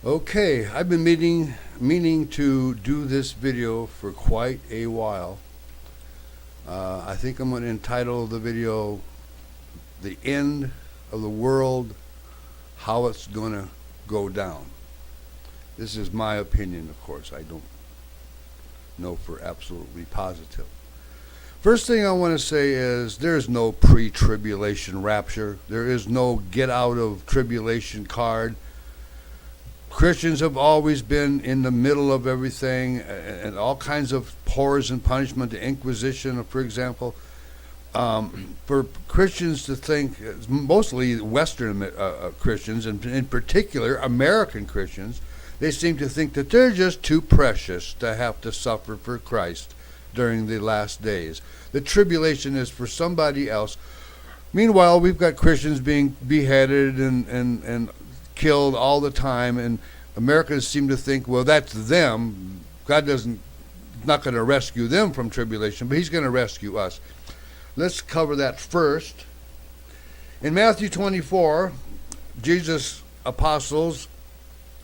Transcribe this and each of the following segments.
Okay, I've been meaning to do this video for quite a while. I think I'm going to entitle the video "The End of the World: How It's Going to Go Down." This is my opinion, of course. I don't know for absolutely positive. First thing I want to say is there is no pre-tribulation rapture. There is no get out of tribulation card. Christians have always been in the middle of everything, and all kinds of horrors and punishment, the Inquisition, for example. For Christians to think, mostly Western Christians, and in particular American Christians, they seem to think that they're just too precious to have to suffer for Christ during the last days. The tribulation is for somebody else. Meanwhile, we've got Christians being beheaded and killed all the time, and Americans seem to think, well, that's them. God not going to rescue them from tribulation, but he's going to rescue us. Let's cover that first. In Matthew 24, Jesus' apostles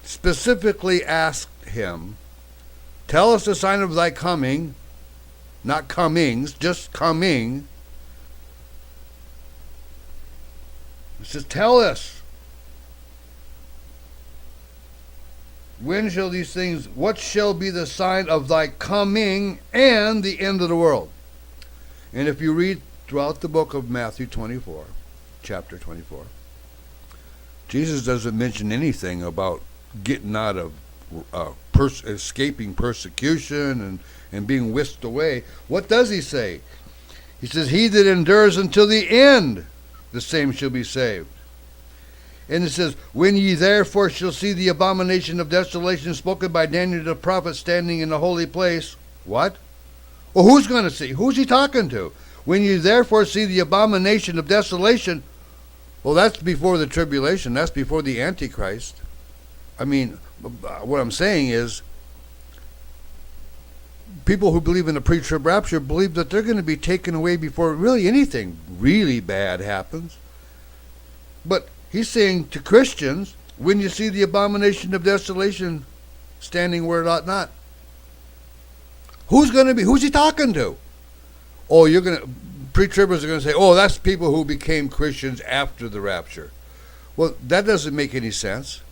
specifically asked him, "Tell us the sign of thy coming," not comings, just coming. It says, tell us. When shall these things, what shall be the sign of thy coming and the end of the world? And if you read throughout the book of Matthew 24, chapter 24, Jesus doesn't mention anything about getting out of, escaping persecution and being whisked away. What does he say? He says, he that endures until the end, the same shall be saved. And it says, when ye therefore shall see the abomination of desolation spoken by Daniel the prophet standing in the holy place. What? Well, who's going to see? Who's he talking to? When you therefore see the abomination of desolation, well, that's before the tribulation. That's before the Antichrist. I mean, what I'm saying is, people who believe in the pre-trib rapture believe that they're going to be taken away before really anything really bad happens. But he's saying to Christians, when you see the abomination of desolation standing where it ought not, who's he talking to? Oh, pre-tribbers are going to say, oh, that's people who became Christians after the rapture. Well, that doesn't make any sense.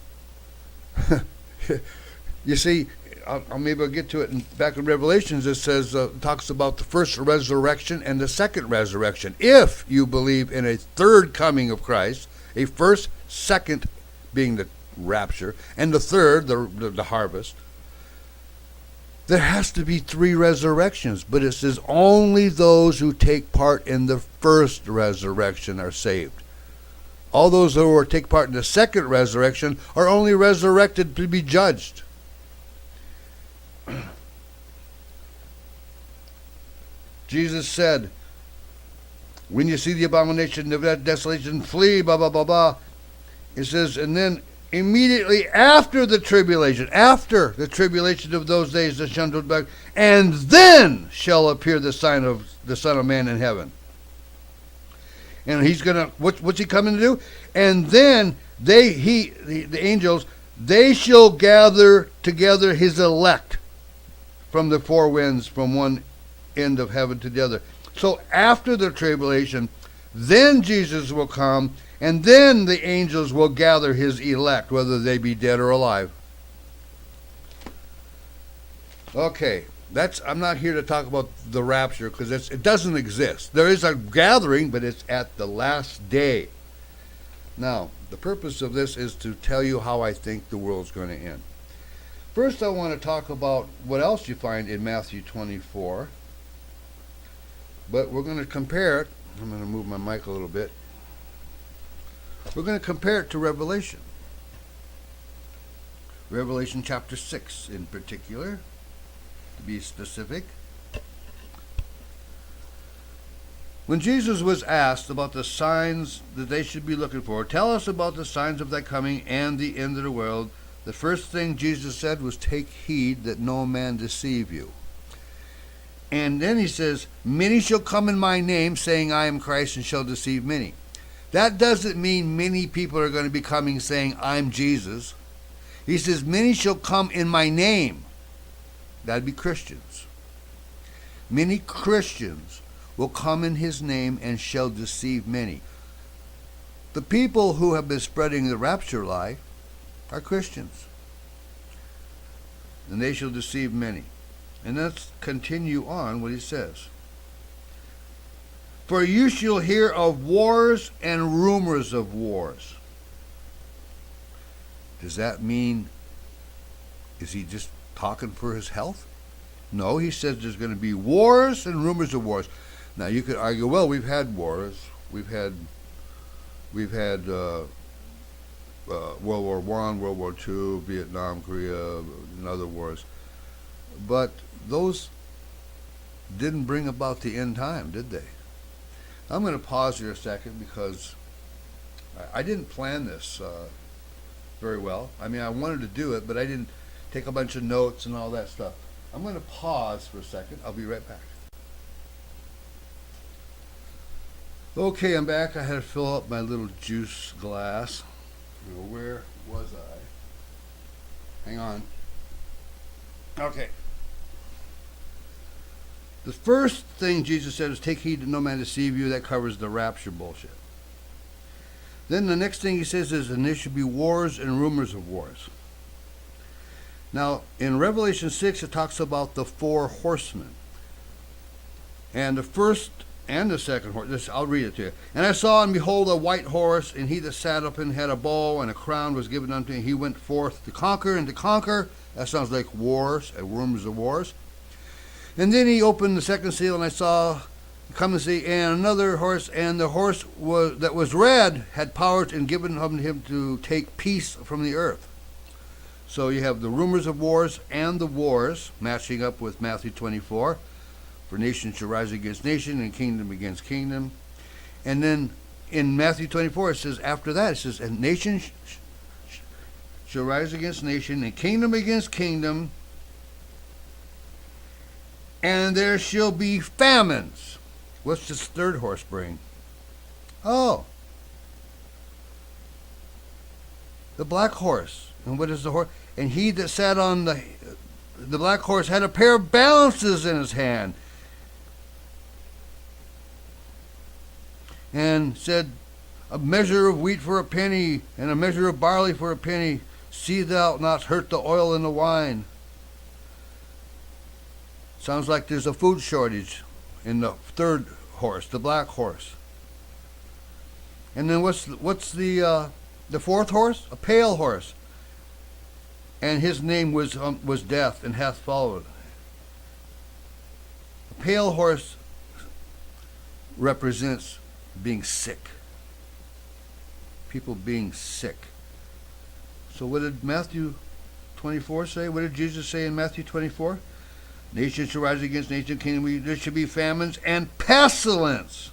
You see, maybe I'll get to it back in Revelations. It says, talks about the first resurrection and the second resurrection. If you believe in a third coming of Christ, a first, second being the rapture, and the third, the harvest, there has to be three resurrections. But it says only those who take part in the first resurrection are saved. All those who take part in the second resurrection are only resurrected to be judged. Jesus said, when you see the abomination of that desolation, flee, blah, blah, blah, blah. It says, and then immediately after the tribulation of those days, the sun will back, and then shall appear the sign of the Son of Man in heaven. And he's going to, what's he coming to do? And then the angels, they shall gather together his elect from the four winds, from one end of heaven to the other. So after the tribulation, then Jesus will come, and then the angels will gather his elect, whether they be dead or alive. Okay, I'm not here to talk about the rapture, because it doesn't exist. There is a gathering, but it's at the last day. Now, the purpose of this is to tell you how I think the world's going to end. First, I want to talk about what else you find in Matthew 24. But we're going to compare it. I'm going to move my mic a little bit. We're going to compare it to Revelation. Revelation chapter 6 in particular, to be specific. When Jesus was asked about the signs that they should be looking for, tell us about the signs of thy coming and the end of the world, the first thing Jesus said was, take heed that no man deceive you. And then he says, many shall come in my name, saying, I am Christ, and shall deceive many. That doesn't mean many people are going to be coming saying, I'm Jesus. He says, many shall come in my name. That'd be Christians. Many Christians will come in his name and shall deceive many. The people who have been spreading the rapture lie are Christians. And they shall deceive many. And let's continue on what he says. For you shall hear of wars and rumors of wars. Does that mean, is he just talking for his health? No, he says there's going to be wars and rumors of wars. Now you could argue, well, we've had wars. We've had World War I, World War II, Vietnam, Korea, and other wars. But those didn't bring about the end time, did they? I'm going to pause here a second because I didn't plan this very well. I mean, I wanted to do it, but I didn't take a bunch of notes and all that stuff. I'm going to pause for a second. I'll be right back. Okay, I'm back. I had to fill up my little juice glass. Where was I? Hang on. Okay. The first thing Jesus said is, take heed that no man deceive you. That covers the rapture bullshit. Then the next thing he says is, and there should be wars and rumors of wars. Now, in Revelation 6, it talks about the 4 horsemen. And the first and the second horse, I'll read it to you. And I saw and behold a white horse, and he that sat upon had a bow, and a crown was given unto him. He went forth to conquer and to conquer. That sounds like wars and rumors of wars. And then he opened the second seal, and I saw come to see, and another horse, and the horse that was red had power and given unto him to take peace from the earth. So you have the rumors of wars and the wars, matching up with Matthew 24. For nation shall rise against nation, and kingdom against kingdom. And then in Matthew 24, it says, after that, it says, and nation shall rise against nation, and kingdom against kingdom, and there shall be famines. What's this third horse bring? Oh, the black horse. And what is the horse? And he that sat on the black horse had a pair of balances in his hand, and said, a measure of wheat for a penny, and a measure of barley for a penny. See thou not hurt the oil and the wine. Sounds like there's a food shortage in the third horse, the black horse. And then what's the fourth horse? A pale horse. And his name was Death, and hath followed. A pale horse represents being sick. People being sick. So what did Matthew 24 say? What did Jesus say in Matthew 24? Nation shall rise against nation, kingdom, there should be famines and pestilence.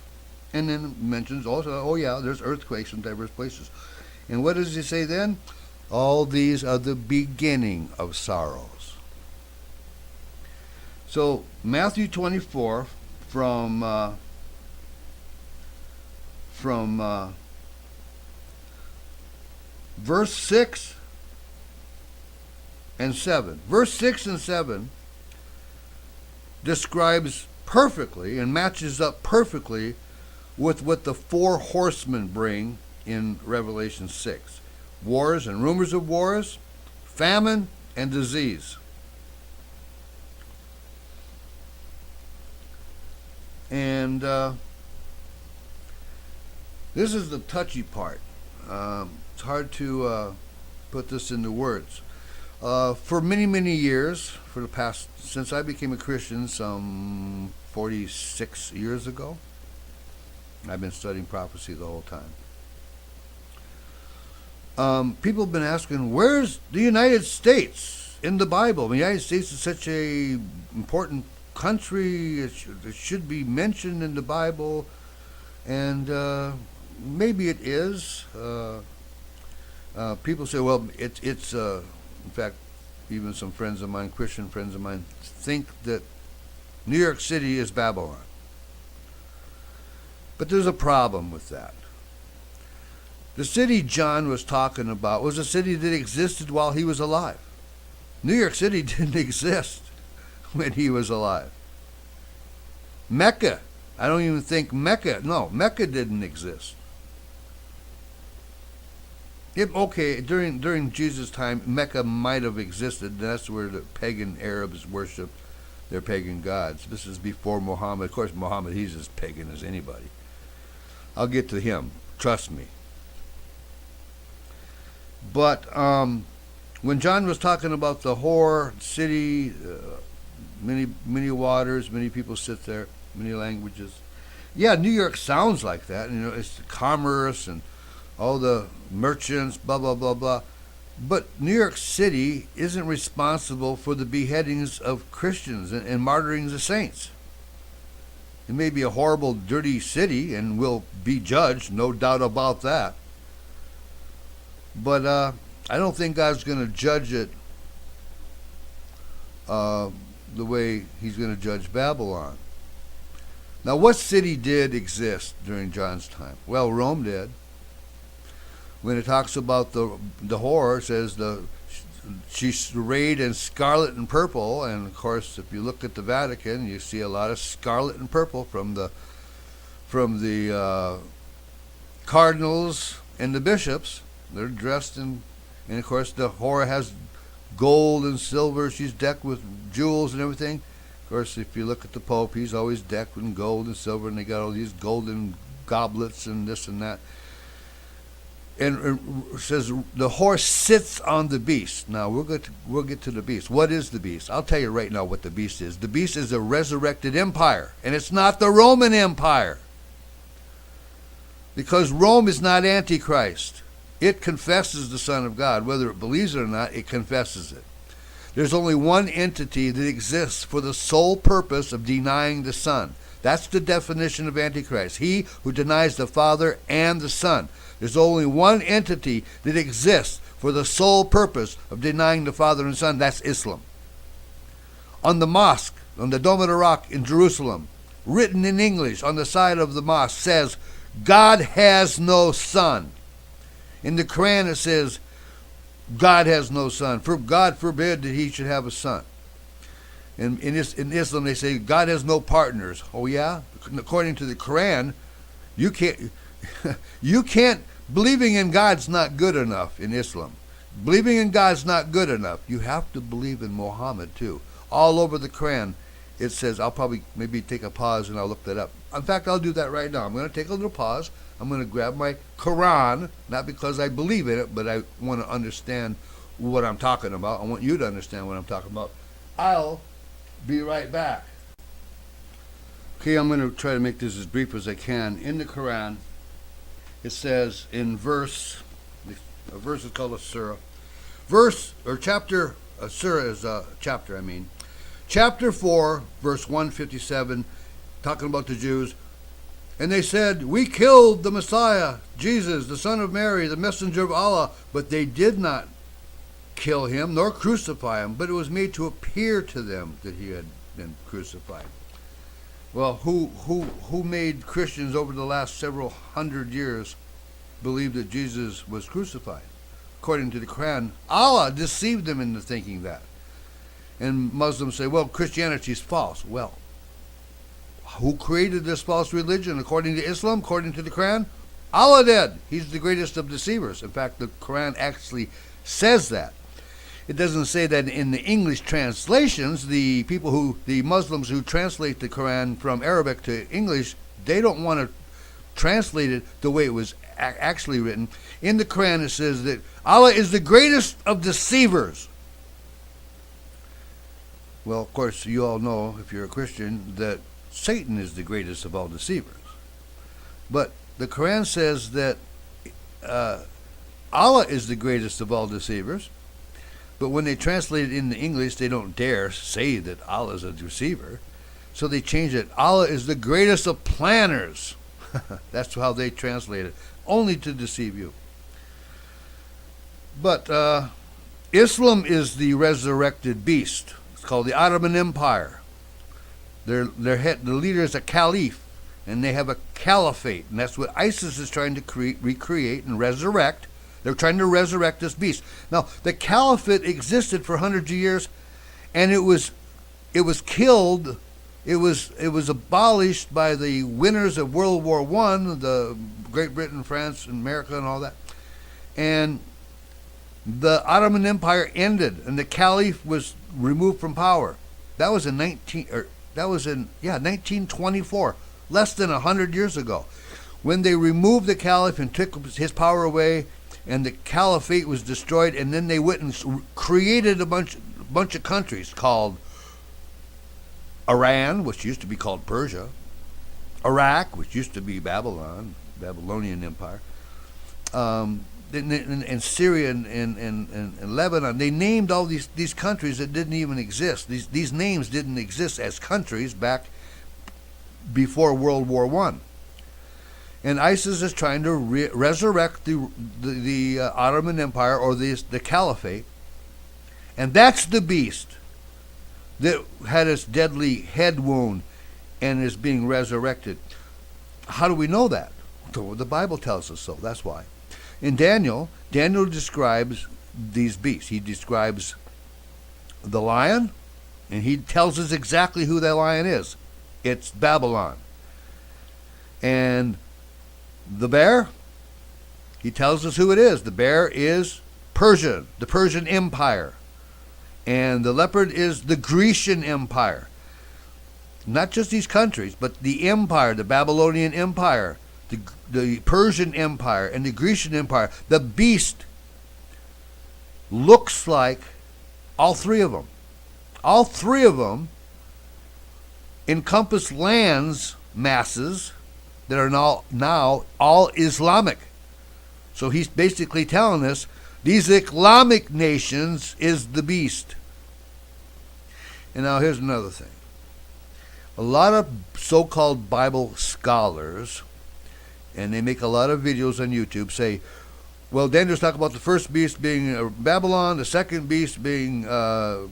And then mentions also, oh yeah, there's earthquakes in diverse places. And what does he say then? All these are the beginning of sorrows. So Matthew 24 from verse 6 and 7. Verse 6 and 7 describes perfectly and matches up perfectly with what the 4 horsemen bring in Revelation 6. Wars and rumors of wars, famine and disease. And this is the touchy part. It's hard to put this into words. For many, many years, since I became a Christian some 46 years ago, I've been studying prophecy the whole time. People have been asking, where's the United States in the Bible? The United States is such a important country. It should be mentioned in the Bible. And maybe it is. People say, well, it's in fact, even some friends of mine, Christian friends of mine, think that New York City is Babylon. But there's a problem with that. The city John was talking about was a city that existed while he was alive. New York City didn't exist when he was alive. Mecca, I don't even think Mecca didn't exist. During Jesus' time, Mecca might have existed. That's where the pagan Arabs worshiped their pagan gods. This is before Muhammad. Of course, Muhammad, he's as pagan as anybody. I'll get to him. Trust me. But when John was talking about the whore city, many waters, many people sit there, many languages. Yeah, New York sounds like that. You know, it's commerce and all the merchants, blah, blah, blah, blah. But New York City isn't responsible for the beheadings of Christians and martyrings of saints. It may be a horrible, dirty city and will be judged, no doubt about that. But I don't think God's going to judge it the way he's going to judge Babylon. Now, what city did exist during John's time? Well, Rome did. When it talks about the whore, it says she's arrayed in scarlet and purple, and of course, if you look at the Vatican, you see a lot of scarlet and purple from the cardinals and the bishops. They're dressed in, and of course, the whore has gold and silver. She's decked with jewels and everything. Of course, if you look at the Pope, he's always decked in gold and silver, and they got all these golden goblets and this and that. And it says the horse sits on the beast. Now we'll get to the beast. What is the beast? I'll tell you right now what the beast is. The beast is a resurrected empire, and it's not the Roman Empire, because Rome is not Antichrist. It confesses the Son of God, whether it believes it or not. It confesses it. There's only one entity that exists for the sole purpose of denying the Son. That's the definition of Antichrist. He who denies the Father and the Son. There's only one entity that exists for the sole purpose of denying the Father and Son. That's Islam. On the mosque, on the Dome of the Rock in Jerusalem, written in English on the side of the mosque, says, God has no son. In the Qur'an it says, God has no son. For God forbid that he should have a son. In Islam they say, God has no partners. Oh yeah? According to the Qur'an, you can't, believing in God's not good enough in Islam. Believing in God's not good enough. You have to believe in Muhammad too. All over the Quran it says, I'll probably maybe take a pause and I'll look that up. In fact, I'll do that right now. I'm going to take a little pause. I'm going to grab my Quran, not because I believe in it, but I want to understand what I'm talking about. I want you to understand what I'm talking about. I'll be right back. Okay, I'm going to try to make this as brief as I can. In the Quran, it says in a verse is called a surah. A surah is a chapter, I mean. Chapter 4, verse 157, talking about the Jews. And they said, we killed the Messiah, Jesus, the son of Mary, the messenger of Allah, but they did not kill him nor crucify him, but it was made to appear to them that he had been crucified. Well, who made Christians over the last several hundred years believe that Jesus was crucified? According to the Quran, Allah deceived them into thinking that. And Muslims say, well, Christianity is false. Well, who created this false religion? According to Islam, according to the Quran, Allah did. He's the greatest of deceivers. In fact, the Quran actually says that. It doesn't say that in the English translations. The Muslims who translate the Quran from Arabic to English, they don't want to translate it the way it was actually written. In the Quran it says that Allah is the greatest of deceivers. Well, of course, you all know, if you're a Christian, that Satan is the greatest of all deceivers. But the Quran says that Allah is the greatest of all deceivers. But when they translate it into English, they don't dare say that Allah is a deceiver. So they change it. Allah is the greatest of planners. That's how they translate it. Only to deceive you. But Islam is the resurrected beast. It's called the Ottoman Empire. The leader is a caliph. and they have a caliphate, and that's what ISIS is trying to recreate and resurrect. They're trying to resurrect this beast. Now, the caliphate existed for hundreds of years, and it was killed. It was abolished by the winners of World War I, the Great Britain, France, and America, and all that. And the Ottoman Empire ended, and the caliph was removed from power. That was in 1924, less than 100 years ago, when they removed the caliph and took his power away, and the caliphate was destroyed. And then they went and created a bunch of countries called Iran, which used to be called Persia, Iraq, which used to be Babylonian Empire, and Syria and Lebanon. They named all these countries that didn't even exist. These names didn't exist as countries back before World War I. And ISIS is trying to resurrect the Ottoman Empire, or the caliphate, and that's the beast that had its deadly head wound and is being resurrected. How do we know that? The Bible tells us so. That's why. In Daniel describes these beasts. He describes the lion, and he tells us exactly who that lion is. It's Babylon. And the bear, he tells us who it is. The bear is Persia, the Persian Empire. And the leopard is the Grecian Empire. Not just these countries, but the empire, the Babylonian Empire, the Persian Empire, and the Grecian Empire. The beast looks like all three of them. All three of them encompass lands masses that are now all Islamic. So he's basically telling us these Islamic nations is the beast. And now here's another thing. A lot of so-called Bible scholars, and they make a lot of videos on YouTube, say, well, Daniel's talking about the first beast being Babylon, the second beast being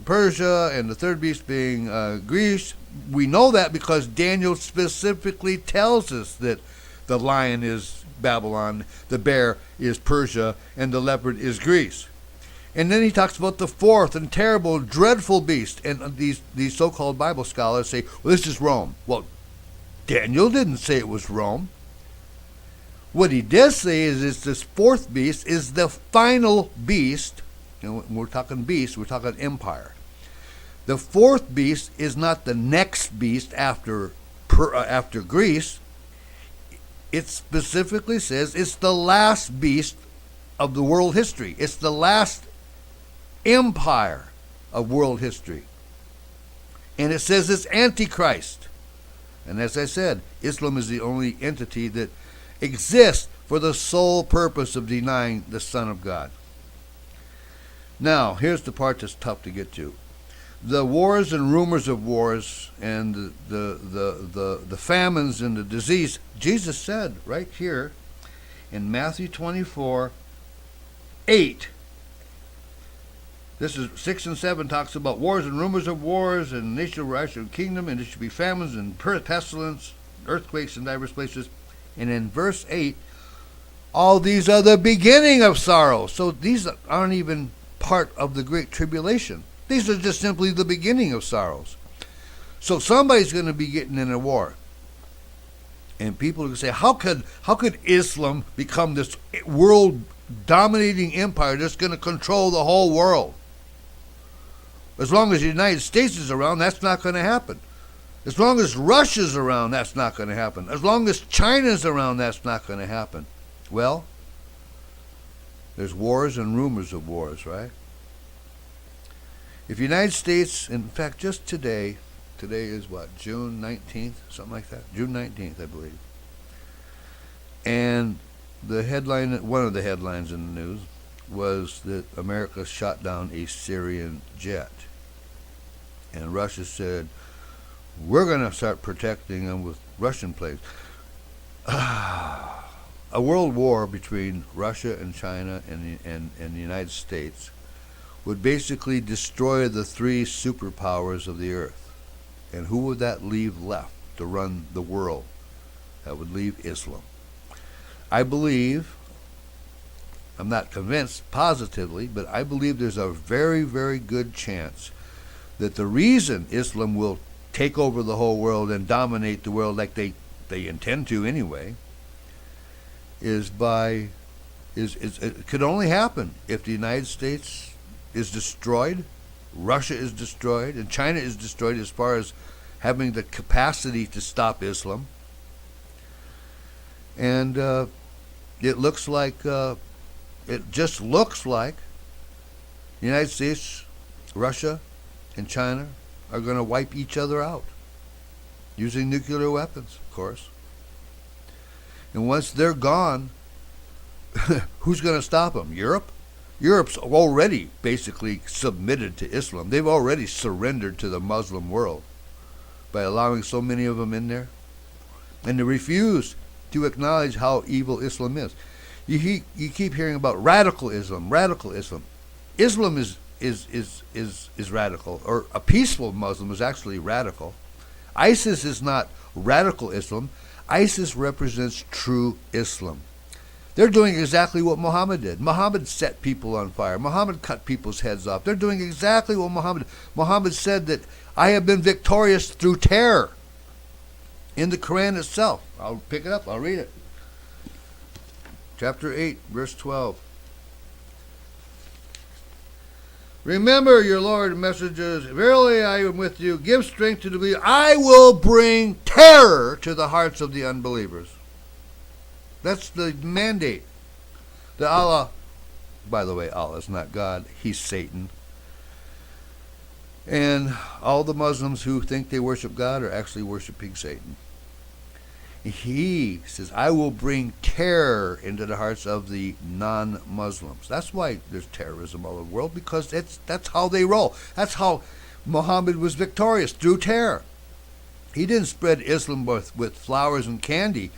Persia, and the third beast being Greece. We know that because Daniel specifically tells us that the lion is Babylon, the bear is Persia, and the leopard is Greece. And then he talks about the fourth and terrible, dreadful beast. And these so-called Bible scholars say, well, this is Rome. Well, Daniel didn't say it was Rome. What he does say is this fourth beast is the final beast. And when we're talking beast, we're talking empire. The fourth beast is not the next beast after Greece. It specifically says it's the last beast of the world history. It's the last empire of world history. And it says it's Antichrist. And as I said, Islam is the only entity that exists for the sole purpose of denying the Son of God. Now, here's the part that's tough to get to. The wars and rumors of wars and the famines and the disease, Jesus said right here in Matthew 24:8. This is 6 and 7 talks about wars and rumors of wars, and nation will rise to the kingdom, and there should be famines and pestilence, earthquakes in diverse places. And in verse 8, all these are the beginning of sorrow. So these aren't even part of the Great Tribulation. These are just simply the beginning of sorrows. So somebody's going to be getting in a war. And people are going to say, how could Islam become this world-dominating empire that's going to control the whole world? As long as the United States is around, that's not going to happen. As long as Russia's around, that's not going to happen. As long as China's around, that's not going to happen. Well, there's wars and rumors of wars, right? If the United States, in fact, just today is what, June 19th, something like that? June 19th, I believe. And the headline, one of the headlines in the news, was that America shot down a Syrian jet. And Russia said, we're going to start protecting them with Russian planes. A world war between Russia and China and the United States would basically destroy the three superpowers of the earth. And who would that leave left to run the world? that would leave Islam. I believe, I'm not convinced positively, but I believe there's a very, very good chance that the reason Islam will take over the whole world and dominate the world like they intend to anyway, it could only happen if the United States is destroyed, Russia is destroyed, and China is destroyed as far as having the capacity to stop Islam. And it just looks like the United States, Russia, and China are going to wipe each other out using nuclear weapons, of course. And once they're gone, who's going to stop them? Europe? Europe's already basically submitted to Islam. They've already surrendered to the Muslim world by allowing so many of them in there. And they refuse to acknowledge how evil Islam is. You keep hearing about radical Islam, radical Islam. Islam is radical, or a peaceful Muslim is actually radical. ISIS is not radical Islam. ISIS represents true Islam. They're doing exactly what Muhammad did. Muhammad set people on fire. Muhammad cut people's heads off. They're doing exactly what Muhammad did. Muhammad said that I have been victorious through terror in the Qur'an itself. I'll pick it up. I'll read it. Chapter 8, verse 12. Remember your Lord and messengers. Verily I am with you. Give strength to the believer. I will bring terror to the hearts of the unbelievers. That's the mandate. The Allah, by the way, Allah is not God. He's Satan. And all the Muslims who think they worship God are actually worshiping Satan. He says, I will bring terror into the hearts of the non-Muslims. That's why there's terrorism all over the world, because that's how they roll. That's how Muhammad was victorious, through terror. He didn't spread Islam with flowers and candy.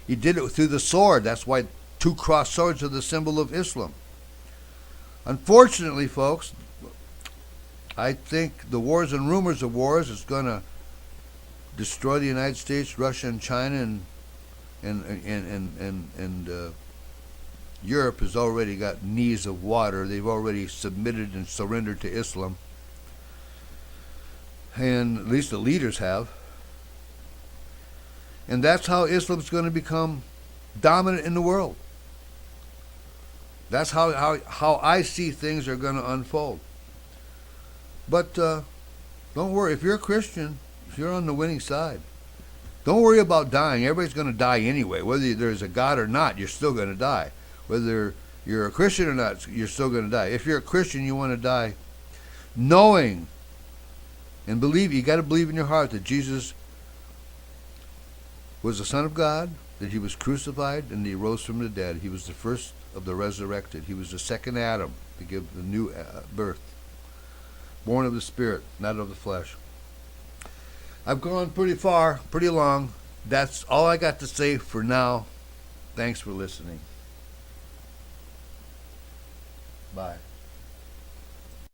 He did it through the sword. That's why 2 crossed swords are the symbol of Islam. Unfortunately, folks, I think the wars and rumors of wars is going to destroy the United States, Russia, and China, and Europe has already got knees of water. They've already submitted and surrendered to Islam, and at least the leaders have. And that's how Islam's going to become dominant in the world. That's how I see things are going to unfold. But don't worry, if you're a Christian, if you're on the winning side, don't worry about dying. Everybody's going to die anyway. Whether there's a God or not, you're still going to die. Whether you're a Christian or not, you're still going to die. If you're a Christian, you want to die knowing and believe. You got to believe in your heart that Jesus was the Son of God, that he was crucified, and he rose from the dead. He was the first of the resurrected. He was the second Adam to give the new birth. Born of the Spirit, not of the flesh. I've gone pretty far, pretty long. That's all I got to say for now. Thanks for listening. Bye.